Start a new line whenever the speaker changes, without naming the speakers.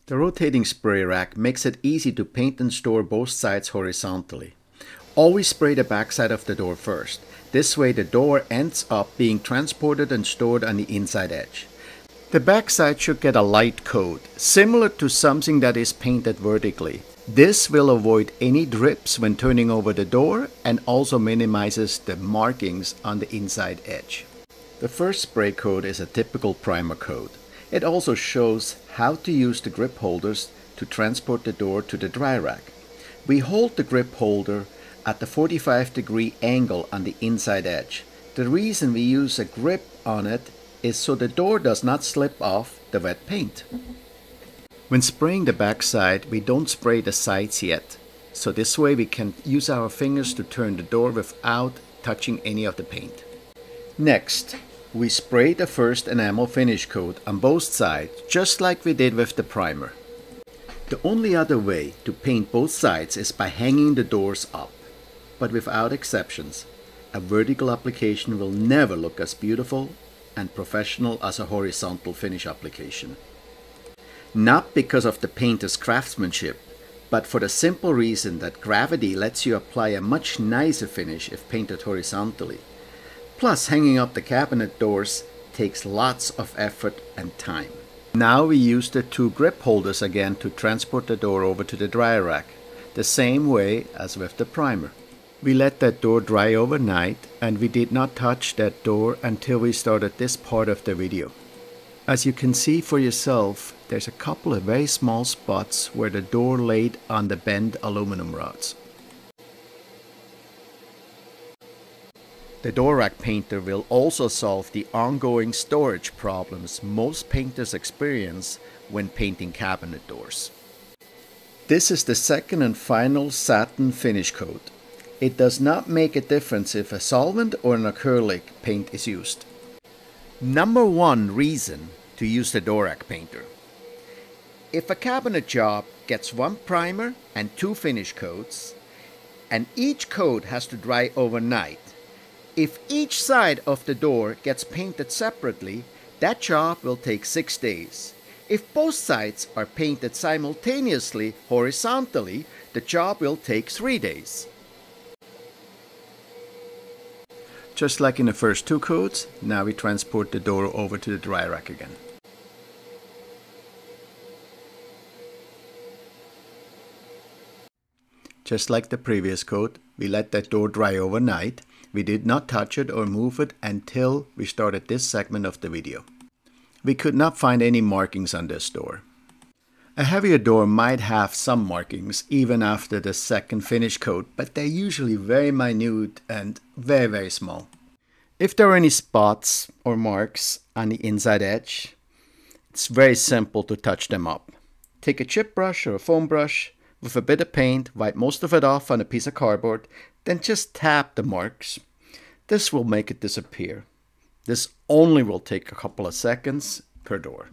The rotating spray rack makes it easy to paint and store both sides horizontally. Always spray the backside of the door first. This way the door ends up being transported and stored on the inside edge. The backside should get a light coat, similar to something that is painted vertically. This will avoid any drips when turning over the door and also minimizes the markings on the inside edge. The first spray coat is a typical primer coat. It also shows how to use the grip holders to transport the door to the dry rack. We hold the grip holder at the 45-degree angle on the inside edge. The reason we use a grip on it is so the door does not slip off the wet paint. When spraying the backside, we don't spray the sides yet, so this way we can use our fingers to turn the door without touching any of the paint. Next, we spray the first enamel finish coat on both sides, just like we did with the primer. The only other way to paint both sides is by hanging the doors up, but without exceptions. A vertical application will never look as beautiful and professional as a horizontal finish application. Not because of the painter's craftsmanship, but for the simple reason that gravity lets you apply a much nicer finish if painted horizontally. Plus, hanging up the cabinet doors takes lots of effort and time. Now we use the two grip holders again to transport the door over to the dry rack, the same way as with the primer. We let that door dry overnight, and we did not touch that door until we started this part of the video. As you can see for yourself, there's a couple of very small spots where the door laid on the bent aluminum rods. The door rack painter will also solve the ongoing storage problems most painters experience when painting cabinet doors. This is the second and final satin finish coat. It does not make a difference if a solvent or an acrylic paint is used. Number one reason to use the door rack painter. If a cabinet job gets one primer and two finish coats, and each coat has to dry overnight, if each side of the door gets painted separately, that job will take 6 days. If both sides are painted simultaneously horizontally, the job will take 3 days. Just like in the first two coats, now we transport the door over to the dry rack again. Just like the previous coat, we let that door dry overnight. We did not touch it or move it until we started this segment of the video. We could not find any markings on this door. A heavier door might have some markings even after the second finish coat, but they're usually very minute and very small. If there are any spots or marks on the inside edge, it's very simple to touch them up. Take a chip brush or a foam brush with a bit of paint, wipe most of it off on a piece of cardboard, then just tap the marks. This will make it disappear. This only will take a couple of seconds per door.